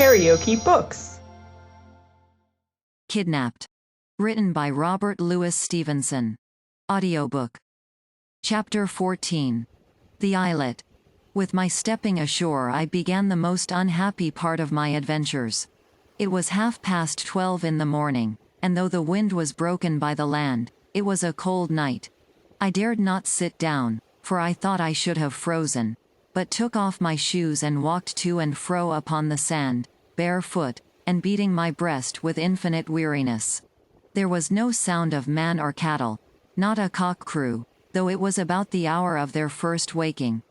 KaraokeBooks. Kidnapped. Written by Robert Louis Stevenson. Audiobook. Chapter 14. The Islet. With my stepping ashore, I began the most unhappy part of my adventures. It was 12:30 in the morning, and though the wind was broken by the land, it was a cold night. I dared not sit down, for I thought I should have frozen, but took off my shoes and walked to and fro upon the sand, barefoot, and beating my breast with infinite weariness. There was no sound of man or cattle, not a cock crew, though it was about the hour of their first waking.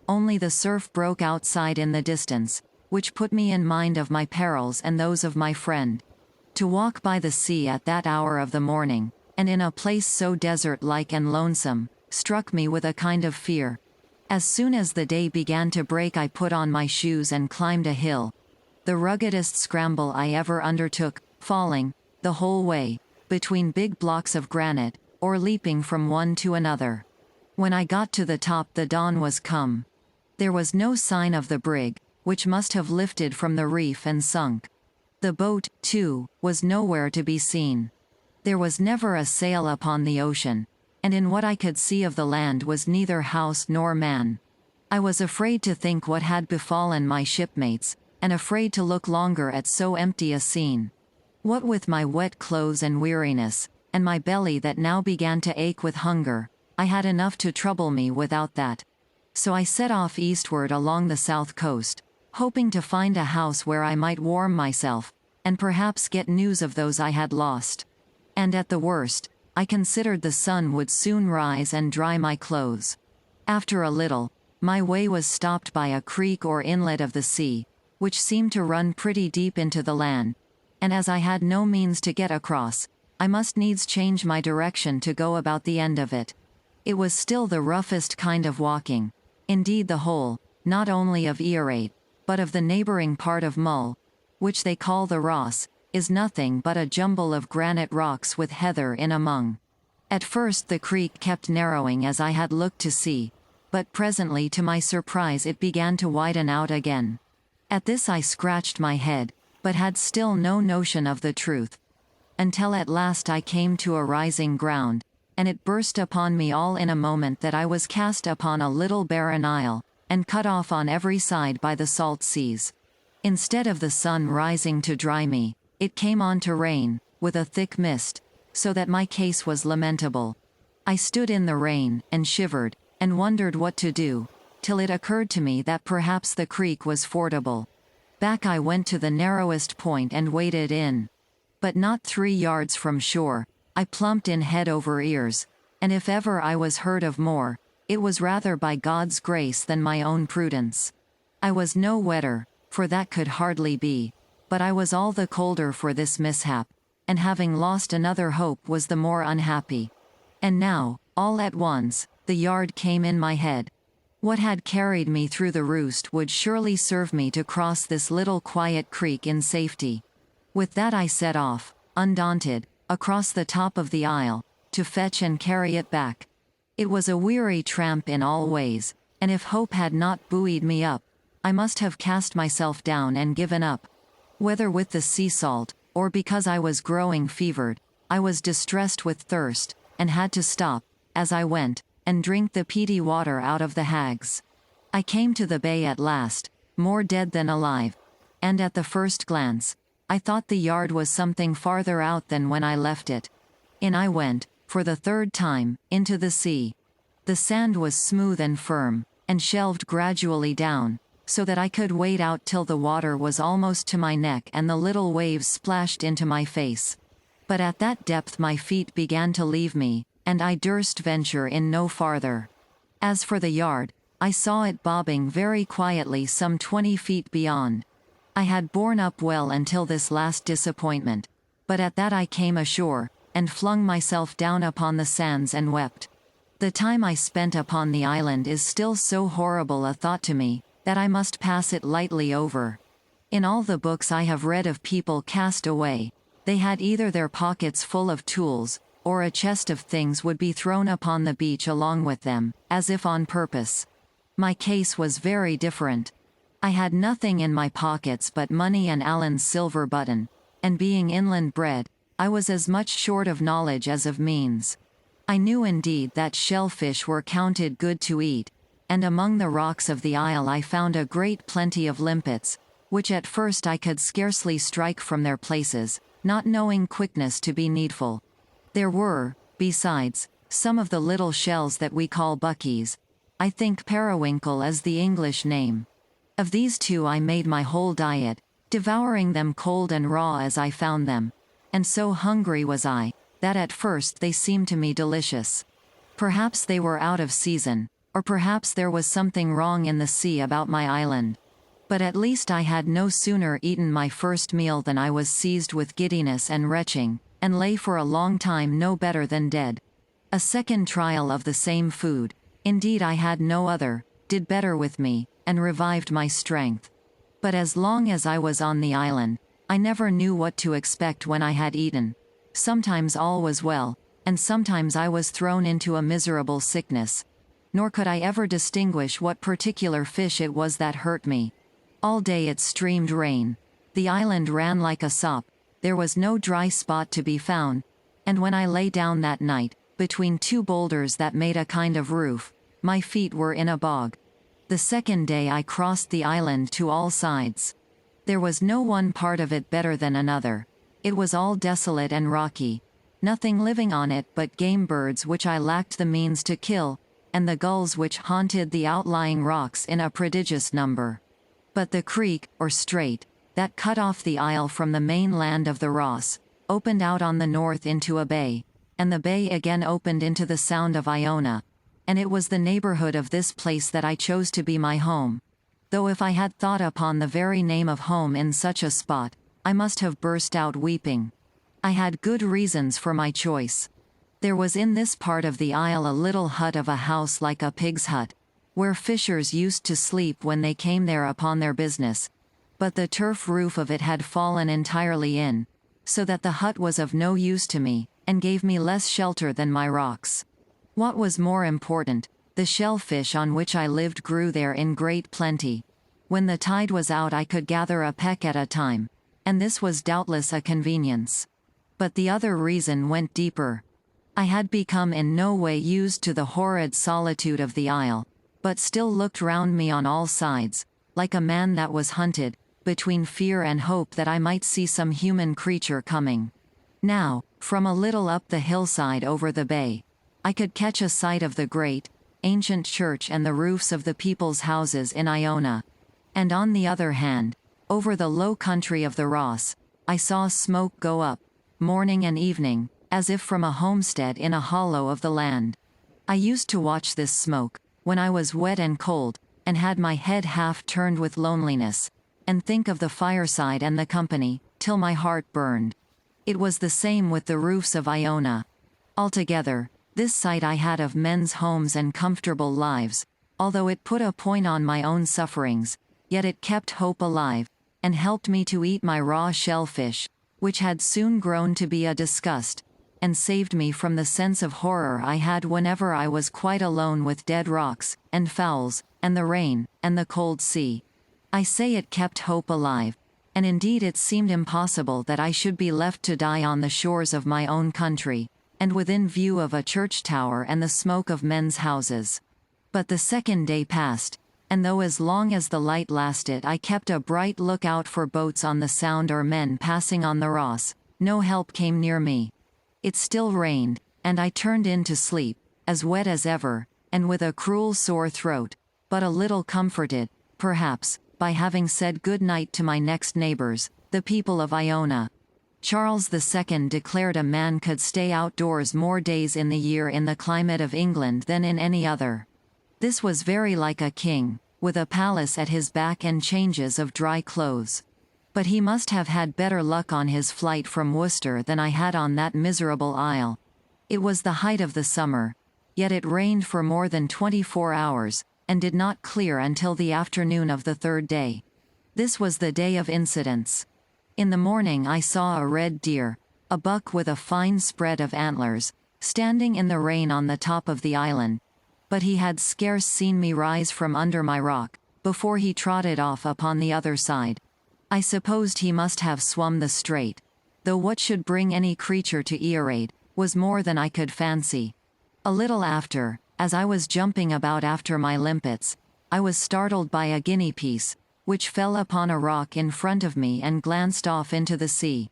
Only the surf broke outside in the distance, which put me in mind of my perils and those of my friend. To walk by the sea at that hour of the morning, and in a place so desert-like and lonesome, struck me with a kind of fear. As soon as the day began to break, I put on my shoes and climbed a hill. The ruggedest scramble I ever undertook, falling, the whole way, between big blocks of granite, or leaping from one to another. When I got to the top, the dawn was come. There was no sign of the brig, which must have lifted from the reef and sunk. The boat, too, was nowhere to be seen. There was never a sail upon the ocean, and in what I could see of the land was neither house nor man. I was afraid to think what had befallen my shipmates, and afraid to look longer at so empty a scene. What with my wet clothes and weariness, and my belly that now began to ache with hunger, I had enough to trouble me without that. So I set off eastward along the south coast, hoping to find a house where I might warm myself, and perhaps get news of those I had lost. And at the worst, I considered the sun would soon rise and dry my clothes. After a little, my way was stopped by a creek or inlet of the sea, which seemed to run pretty deep into the land, and as I had no means to get across, I must needs change my direction to go about the end of it. It was still the roughest kind of walking. Indeed, the whole, not only of Earate, but of the neighboring part of Mull, which they call the Ross, is nothing but a jumble of granite rocks with heather in among. At first the creek kept narrowing as I had looked to see, but presently to my surprise it began to widen out again. At this I scratched my head, but had still no notion of the truth. Until at last I came to a rising ground, and it burst upon me all in a moment that I was cast upon a little barren isle, and cut off on every side by the salt seas. Instead of the sun rising to dry me, it came on to rain, with a thick mist, so that my case was lamentable. I stood in the rain, and shivered, and wondered what to do, till it occurred to me that perhaps the creek was fordable. Back I went to the narrowest point and waded in. But not 3 yards from shore, I plumped in head over ears, and if ever I was heard of more, it was rather by God's grace than my own prudence. I was no wetter, for that could hardly be, but I was all the colder for this mishap, and having lost another hope was the more unhappy. And now, all at once, the yard came in my head. What had carried me through the roost would surely serve me to cross this little quiet creek in safety. With that I set off, undaunted, across the top of the isle, to fetch and carry it back. It was a weary tramp in all ways, and if hope had not buoyed me up, I must have cast myself down and given up. Whether with the sea salt, or because I was growing fevered, I was distressed with thirst, and had to stop, as I went, and drink the peaty water out of the hags. I came to the bay at last, more dead than alive, and at the first glance, I thought the yard was something farther out than when I left it. In I went, for the 3rd time, into the sea. The sand was smooth and firm, and shelved gradually down, so that I could wade out till the water was almost to my neck and the little waves splashed into my face. But at that depth my feet began to leave me, and I durst venture in no farther. As for the yard, I saw it bobbing very quietly some 20 feet beyond. I had borne up well until this last disappointment, but at that I came ashore, and flung myself down upon the sands and wept. The time I spent upon the island is still so horrible a thought to me, that I must pass it lightly over. In all the books I have read of people cast away, they had either their pockets full of tools, or a chest of things would be thrown upon the beach along with them, as if on purpose. My case was very different. I had nothing in my pockets but money and Alan's silver button, and being inland bred, I was as much short of knowledge as of means. I knew indeed that shellfish were counted good to eat, and among the rocks of the isle I found a great plenty of limpets, which at first I could scarcely strike from their places, not knowing quickness to be needful. There were, besides, some of the little shells that we call buckies. I think periwinkle is the English name. Of these two I made my whole diet, devouring them cold and raw as I found them, and so hungry was I, that at first they seemed to me delicious. Perhaps they were out of season, or perhaps there was something wrong in the sea about my island. But at least I had no sooner eaten my first meal than I was seized with giddiness and retching, and lay for a long time no better than dead. A second trial of the same food, indeed I had no other, did better with me, and revived my strength. But as long as I was on the island, I never knew what to expect when I had eaten. Sometimes all was well, and sometimes I was thrown into a miserable sickness. Nor could I ever distinguish what particular fish it was that hurt me. All day it streamed rain. The island ran like a sop, there was no dry spot to be found, and when I lay down that night, between two boulders that made a kind of roof, my feet were in a bog. The second day I crossed the island to all sides. There was no one part of it better than another. It was all desolate and rocky. Nothing living on it but game birds which I lacked the means to kill, and the gulls which haunted the outlying rocks in a prodigious number. But the creek, or strait, that cut off the isle from the main land of the Ross, opened out on the north into a bay, and the bay again opened into the Sound of Iona, and it was the neighborhood of this place that I chose to be my home. Though if I had thought upon the very name of home in such a spot, I must have burst out weeping. I had good reasons for my choice. There was in this part of the isle a little hut of a house like a pig's hut, where fishers used to sleep when they came there upon their business, but the turf roof of it had fallen entirely in, so that the hut was of no use to me, and gave me less shelter than my rocks. What was more important, the shellfish on which I lived grew there in great plenty. When the tide was out I could gather a peck at a time, and this was doubtless a convenience. But the other reason went deeper. I had become in no way used to the horrid solitude of the isle, but still looked round me on all sides, like a man that was hunted, between fear and hope that I might see some human creature coming. Now, from a little up the hillside over the bay, I could catch a sight of the great, ancient church and the roofs of the people's houses in Iona. And on the other hand, over the low country of the Ross, I saw smoke go up, morning and evening, as if from a homestead in a hollow of the land. I used to watch this smoke, when I was wet and cold, and had my head half turned with loneliness, and think of the fireside and the company, till my heart burned. It was the same with the roofs of Iona. Altogether, this sight I had of men's homes and comfortable lives, although it put a point on my own sufferings, yet it kept hope alive, and helped me to eat my raw shellfish, which had soon grown to be a disgust, and saved me from the sense of horror I had whenever I was quite alone with dead rocks, and fowls, and the rain, and the cold sea. I say it kept hope alive, and indeed it seemed impossible that I should be left to die on the shores of my own country, and within view of a church tower and the smoke of men's houses. But the second day passed, and though as long as the light lasted I kept a bright lookout for boats on the Sound or men passing on the Ross, no help came near me. It still rained, and I turned in to sleep, as wet as ever, and with a cruel sore throat, but a little comforted, perhaps, by having said good night to my next neighbors, the people of Iona. Charles II declared a man could stay outdoors more days in the year in the climate of England than in any other. This was very like a king, with a palace at his back and changes of dry clothes. But he must have had better luck on his flight from Worcester than I had on that miserable isle. It was the height of the summer, yet it rained for more than 24 hours, and did not clear until the afternoon of the third day. This was the day of incidents. In the morning I saw a red deer, a buck with a fine spread of antlers, standing in the rain on the top of the island, but he had scarce seen me rise from under my rock, before he trotted off upon the other side. I supposed he must have swum the strait, though what should bring any creature to Earaid was more than I could fancy. A little after, as I was jumping about after my limpets, I was startled by a guinea piece, which fell upon a rock in front of me and glanced off into the sea.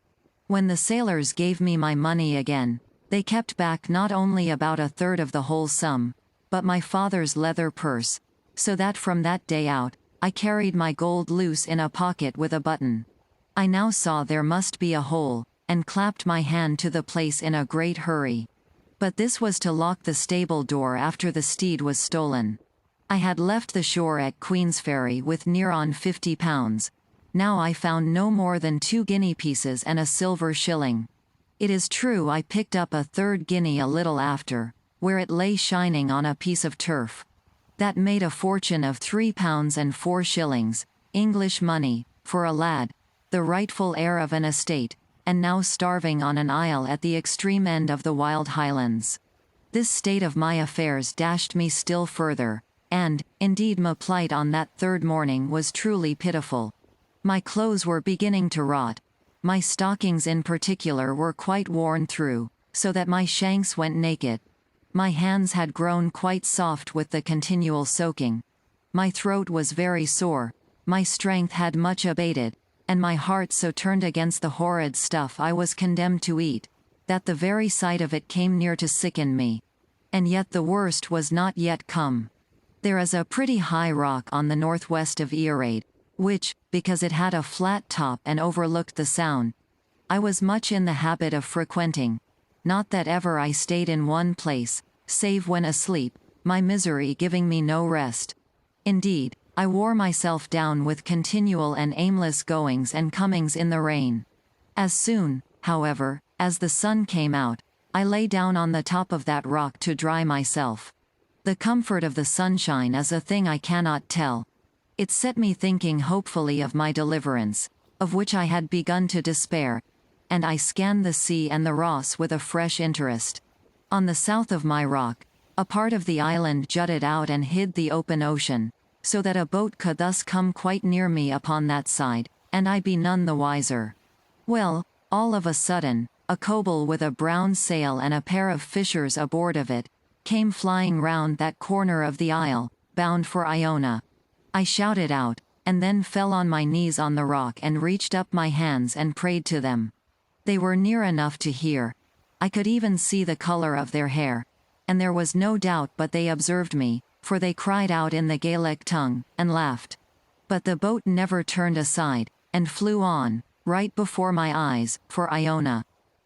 When the sailors gave me my money again, they kept back not only about a third of the whole sum, but my father's leather purse, so that from that day out, I carried my gold loose in a pocket with a button. I now saw there must be a hole, and clapped my hand to the place in a great hurry. But this was to lock the stable door after the steed was stolen. I had left the shore at Queensferry with near on £50. Now I found no more than 2 guinea pieces and a silver shilling. It is true I picked up a third guinea a little after, where it lay shining on a piece of turf. That made a fortune of £3 and 4 shillings, English money, for a lad, the rightful heir of an estate, and now starving on an isle at the extreme end of the wild highlands. This state of my affairs dashed me still further, and, indeed, my plight on that third morning was truly pitiful. My clothes were beginning to rot. My stockings in particular were quite worn through, so that my shanks went naked. My hands had grown quite soft with the continual soaking. My throat was very sore, my strength had much abated, and my heart so turned against the horrid stuff I was condemned to eat, that the very sight of it came near to sicken me. And yet the worst was not yet come. There is a pretty high rock on the northwest of Earaid, which, because it had a flat top and overlooked the Sound, I was much in the habit of frequenting. Not that ever I stayed in one place, save when asleep, my misery giving me no rest. Indeed, I wore myself down with continual and aimless goings and comings in the rain. As soon, however, as the sun came out, I lay down on the top of that rock to dry myself. The comfort of the sunshine is a thing I cannot tell. It set me thinking hopefully of my deliverance, of which I had begun to despair, and I scanned the sea and the Ross with a fresh interest. On the south of my rock, a part of the island jutted out and hid the open ocean, so that a boat could thus come quite near me upon that side, and I be none the wiser. Well, all of a sudden, a coble with a brown sail and a pair of fishers aboard of it, came flying round that corner of the isle, bound for Iona. I shouted out, and then fell on my knees on the rock and reached up my hands and prayed to them. They were near enough to hear. I could even see the color of their hair, and there was no doubt but they observed me, for they cried out in the Gaelic tongue, and laughed. But the boat never turned aside, and flew on, right before my eyes, for Iona.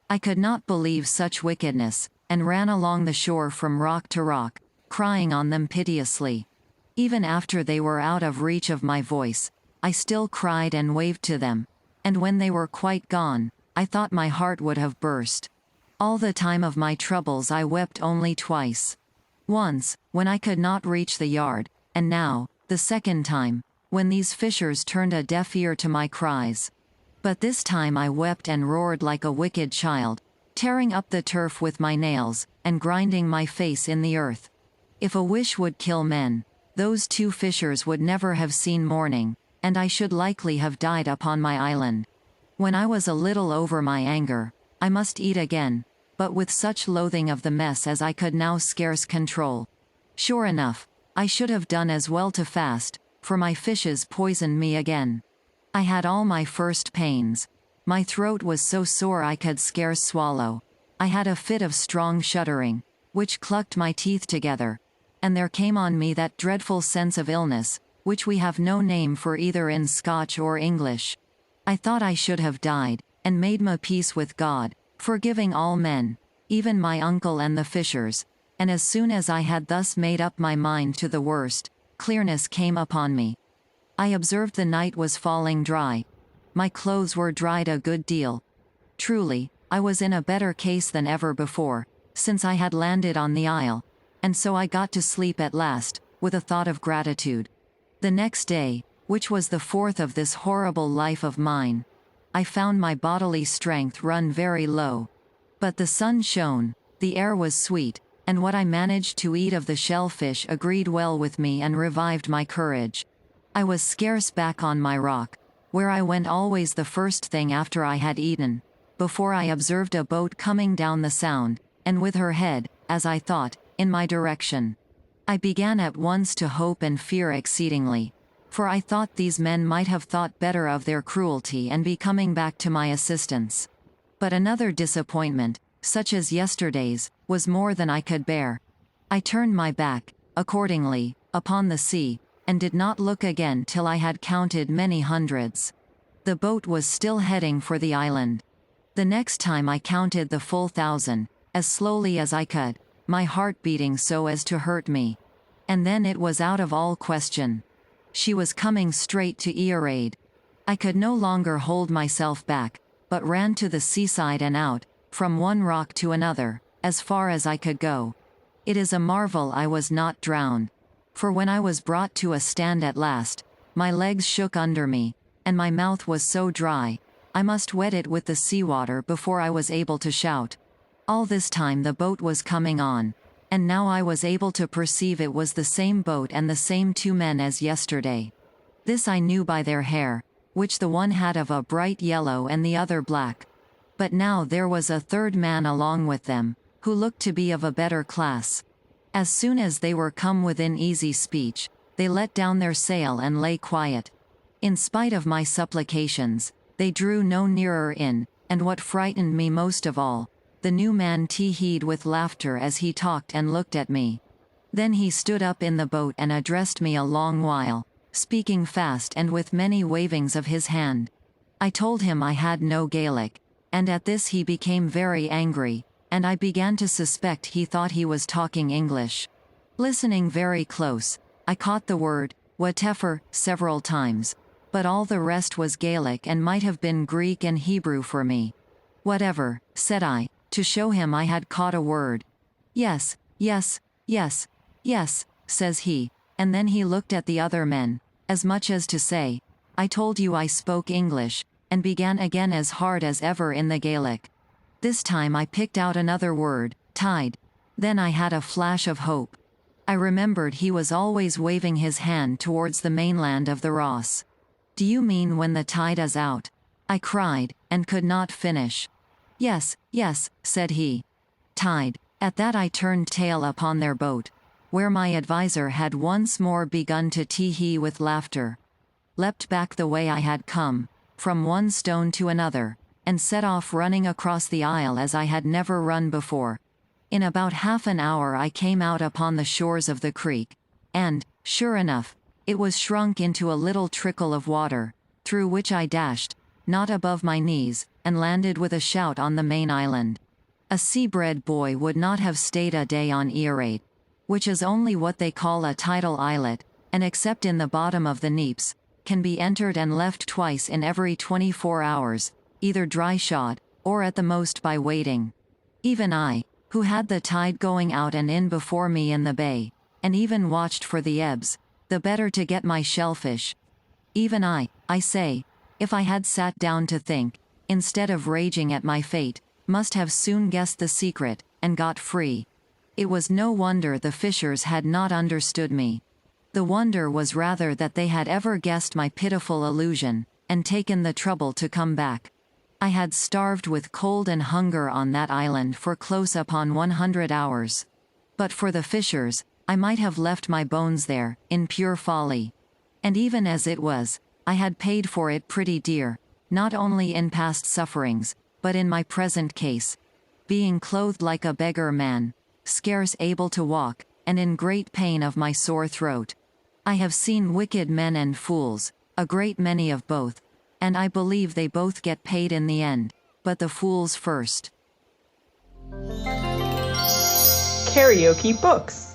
I could not believe such wickedness, and ran along the shore from rock to rock, crying on them piteously. Even after they were out of reach of my voice, I still cried and waved to them, and when they were quite gone, I thought my heart would have burst. All the time of my troubles I wept only twice. Once, when I could not reach the yard, and now, the second time, when these fishers turned a deaf ear to my cries. But this time I wept and roared like a wicked child, tearing up the turf with my nails, and grinding my face in the earth. If a wish would kill men, those 2 fishers would never have seen morning, and I should likely have died upon my island. When I was a little over my anger, I must eat again, but with such loathing of the mess as I could now scarce control. Sure enough, I should have done as well to fast, for my fishes poisoned me again. I had all my first pains. My throat was so sore I could scarce swallow. I had a fit of strong shuddering, which clucked my teeth together, and there came on me that dreadful sense of illness, which we have no name for either in Scotch or English. I thought I should have died, and made my peace with God, forgiving all men, even my uncle and the fishers, and as soon as I had thus made up my mind to the worst, clearness came upon me. I observed the night was falling dry. My clothes were dried a good deal. Truly, I was in a better case than ever before, since I had landed on the isle, and so I got to sleep at last, with a thought of gratitude. The next day, which was the 4th of this horrible life of mine, I found my bodily strength run very low. But the sun shone, the air was sweet, and what I managed to eat of the shellfish agreed well with me and revived my courage. I was scarce back on my rock, where I went always the first thing after I had eaten, before I observed a boat coming down the sound, and with her head, as I thought, in my direction. I began at once to hope and fear exceedingly, for I thought these men might have thought better of their cruelty and be coming back to my assistance. But another disappointment, such as yesterday's, was more than I could bear. I turned my back, accordingly, upon the sea, and did not look again till I had counted many hundreds. The boat was still heading for the island. The next time I counted the full 1,000, as slowly as I could, my heart beating so as to hurt me. And then it was out of all question. She was coming straight to Earaid. I could no longer hold myself back, but ran to the seaside and out, from one rock to another, as far as I could go. It is a marvel I was not drowned. For when I was brought to a stand at last, my legs shook under me, and my mouth was so dry, I must wet it with the seawater before I was able to shout. All this time the boat was coming on, and now I was able to perceive it was the same boat and the same 2 men as yesterday. This I knew by their hair, which the one had of a bright yellow and the other black. But now there was a 3rd man along with them, who looked to be of a better class. As soon as they were come within easy speech, they let down their sail and lay quiet. In spite of my supplications, they drew no nearer in, and what frightened me most of all, the new man tee-heed with laughter as he talked and looked at me. Then he stood up in the boat and addressed me a long while, speaking fast and with many wavings of his hand. I told him I had no Gaelic, and at this he became very angry, and I began to suspect he thought he was talking English. Listening very close, I caught the word, whatever, several times, but all the rest was Gaelic and might have been Greek and Hebrew for me. Whatever, said I, to show him I had caught a word. Yes, yes, yes, yes, says he, and then he looked at the other men, as much as to say, I told you I spoke English, and began again as hard as ever in the Gaelic. This time I picked out another word, tide. Then I had a flash of hope. I remembered he was always waving his hand towards the mainland of the Ross. Do you mean when the tide is out? I cried, and could not finish. Yes, yes, said he. Tide. At that I turned tail upon their boat, where my adviser had once more begun to tee-hee with laughter, leapt back the way I had come, from one stone to another, and set off running across the isle as I had never run before. In about half an hour I came out upon the shores of the creek, and, sure enough, it was shrunk into a little trickle of water, through which I dashed, not above my knees, and landed with a shout on the main island. A sea-bred boy would not have stayed a day on Earaid, which is only what they call a tidal islet, and except in the bottom of the neaps, can be entered and left twice in every 24 hours, either dry-shod, or at the most by wading. Even I, who had the tide going out and in before me in the bay, and even watched for the ebbs, the better to get my shellfish. Even I say, if I had sat down to think, instead of raging at my fate, must have soon guessed the secret, and got free. It was no wonder the fishers had not understood me. The wonder was rather that they had ever guessed my pitiful illusion, and taken the trouble to come back. I had starved with cold and hunger on that island for close upon 100 hours. But for the fishers, I might have left my bones there, in pure folly. And even as it was, I had paid for it pretty dear, not only in past sufferings, but in my present case. Being clothed like a beggar man, scarce able to walk, and in great pain of my sore throat. I have seen wicked men and fools, a great many of both, and I believe they both get paid in the end, but the fools first. Karaoke Books.